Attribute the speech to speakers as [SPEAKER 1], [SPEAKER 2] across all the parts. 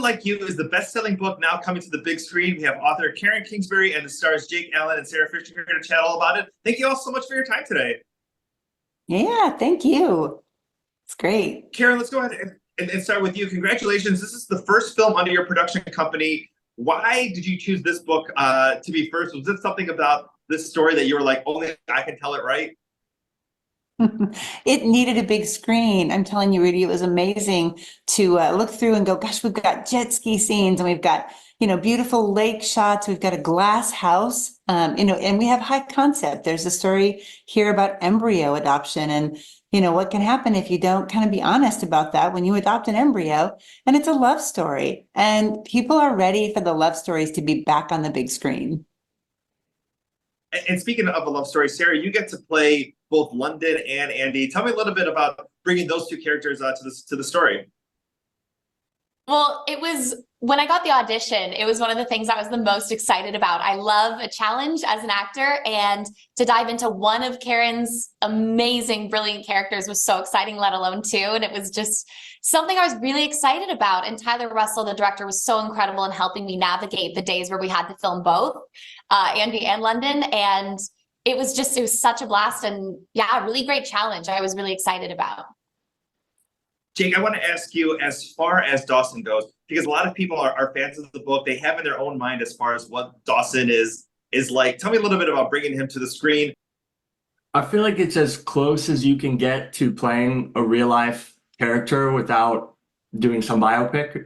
[SPEAKER 1] Like You is the best-selling book now coming to the big screen. We have author Karen Kingsbury and the stars Jake Allen and Sarah Fisher here to chat all about it. Thank you all so much for your time today.
[SPEAKER 2] Yeah, thank you. It's great.
[SPEAKER 1] Karen, let's go ahead and start with you. Congratulations. This is the first film under your production company. Why did you choose this book to be first? Was it something about this story that you were like, only I can tell it right?
[SPEAKER 2] It needed a big screen. I'm telling you, Rudy, it was amazing to look through and go, gosh, we've got jet ski scenes and we've got, beautiful lake shots. We've got a glass house, and we have high concept. There's a story here about embryo adoption and, what can happen if you don't kind of be honest about that when you adopt an embryo. And it's a love story. And people are ready for the love stories to be back on the big screen.
[SPEAKER 1] And speaking of a love story, Sarah, you get to play both London and Andi. Tell me a little bit about bringing those two characters to the story.
[SPEAKER 3] Well, it was when I got the audition, it was one of the things I was the most excited about. I love a challenge as an actor, and to dive into one of Karen's amazing, brilliant characters was so exciting, let alone two. And it was just something I was really excited about. And Tyler Russell, the director, was so incredible in helping me navigate the days where we had to film both Andi and London. And it was such a blast, and yeah, a really great challenge I was really excited about.
[SPEAKER 1] Jake, I want to ask you, as far as Dawson goes, because a lot of people are fans of the book. They have in their own mind as far as what Dawson is like. Tell me a little bit about bringing him to the screen.
[SPEAKER 4] I feel like it's as close as you can get to playing a real life character without doing some biopic,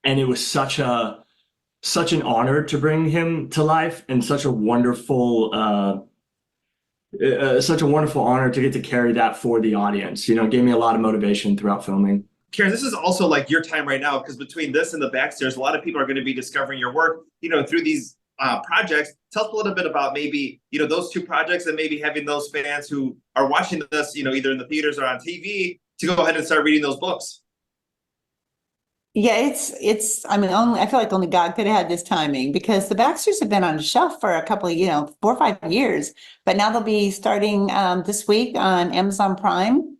[SPEAKER 4] and it was such an honor to bring him to life, and such a wonderful honor to get to carry that for the audience. It gave me a lot of motivation throughout filming.
[SPEAKER 1] Karen, this is also like your time right now, because between this and the Backstairs, a lot of people are going to be discovering your work, through these projects. Tell us a little bit about maybe, those two projects, and maybe having those fans who are watching this, either in the theaters or on TV, to go ahead and start reading those books.
[SPEAKER 2] Yeah, I feel like only God could have had this timing, because the Baxters have been on the shelf for a couple of, 4 or 5 years, but now they'll be starting this week on Amazon Prime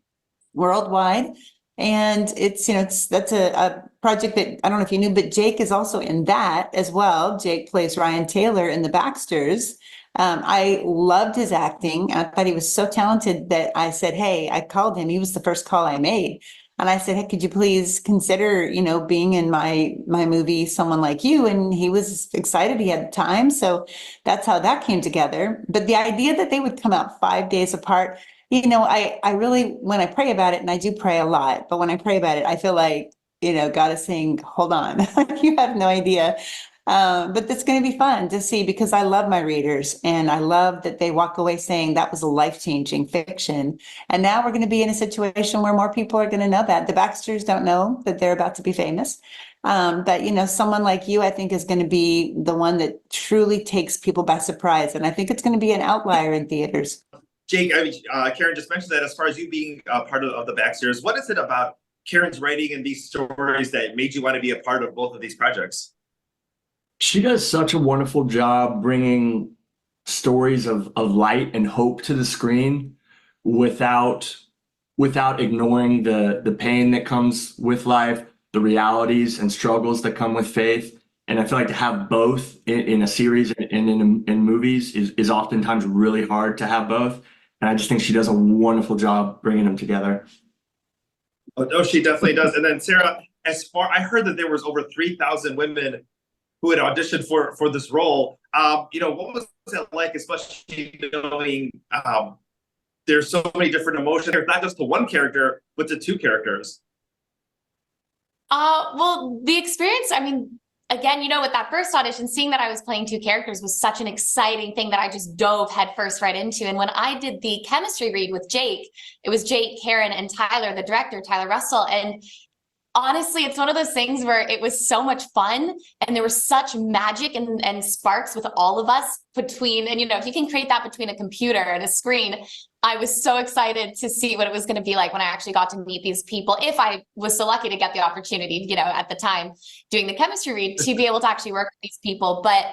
[SPEAKER 2] worldwide. And that's a project that I don't know if you knew, but Jake is also in that as well. Jake plays Ryan Taylor in the Baxters. I loved his acting. I thought he was so talented that I said, hey, I called him. He was the first call I made. And I said, hey, could you please consider, being in my movie, Someone Like You? And he was excited. He had time. So that's how that came together. But the idea that they would come out 5 days apart, I really, when I pray about it, and I do pray a lot, but when I pray about it, I feel like, God is saying, hold on, you have no idea. But it's going to be fun to see, because I love my readers, and I love that they walk away saying that was a life-changing fiction. And now we're going to be in a situation where more people are going to know that. The Baxters don't know that they're about to be famous. But, Someone Like You, I think, is going to be the one that truly takes people by surprise. And I think it's going to be an outlier in theaters.
[SPEAKER 1] Jake, Karen just mentioned that as far as you being part of the Backstairs, what is it about Karen's writing and these stories that made you want to be a part of both of these projects?
[SPEAKER 4] She does such a wonderful job bringing stories of light and hope to the screen without ignoring the pain that comes with life, the realities and struggles that come with faith. And I feel like to have both in a series and in movies is oftentimes really hard to have both. And I just think she does a wonderful job bringing them together.
[SPEAKER 1] Oh, no, she definitely does. And then Sarah, I heard that there was over 3,000 women who had auditioned for this role. What was it like, especially knowing there's so many different emotions, not just to one character, but to two characters?
[SPEAKER 3] Well, the experience, again, with that first audition, seeing that I was playing two characters was such an exciting thing that I just dove headfirst right into. And when I did the chemistry read with Jake, it was Jake, Karen, and Tyler, the director, Tyler Russell. And honestly, it's one of those things where it was so much fun, and there was such magic and sparks with all of us between, and if you can create that between a computer and a screen, I was so excited to see what it was going to be like when I actually got to meet these people. If I was so lucky to get the opportunity, at the time doing the chemistry read, to be able to actually work with these people. But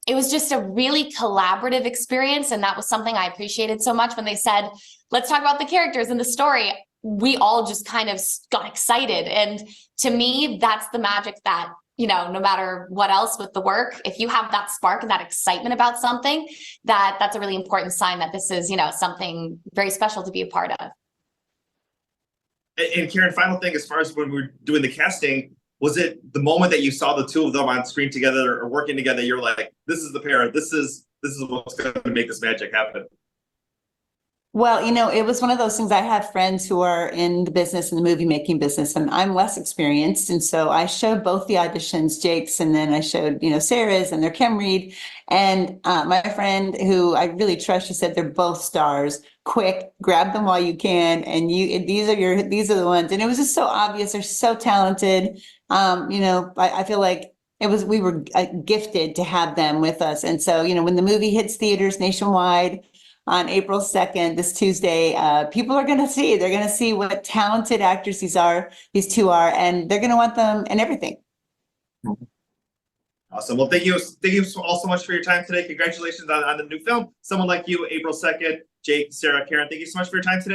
[SPEAKER 3] it was just a really collaborative experience. And that was something I appreciated so much when they said, let's talk about the characters and the story. we all just kind of got excited. And to me, that's the magic that, you know, no matter what else with the work, if you have that spark and that excitement about something, that's a really important sign that this is, you know, something very special to be a part of.
[SPEAKER 1] And Karen, final thing, as far as when we were doing the casting, was it the moment that you saw the two of them on screen together or working together, you're like, this is the pair, this is what's going to make this magic happen?
[SPEAKER 2] Well, you know, it was one of those things. I have friends who are in the business, in the movie making business, and I'm less experienced. And so I showed both the auditions, Jake's, and then I showed, you know, Sarah's and their chem read. And my friend who I really trust, she said, they're both stars. Quick, grab them while you can. And these are the ones. And it was just so obvious. They're so talented. You know, I feel like we were gifted to have them with us. And so, you know, when the movie hits theaters nationwide, on April 2nd, this Tuesday, people are going to see what talented actors these two are, and they're going to want them and everything.
[SPEAKER 1] Awesome. Well, thank you all so much for your time today. Congratulations on the new film, Someone Like You, April 2nd. Jake, Sarah, Karen, thank you so much for your time today.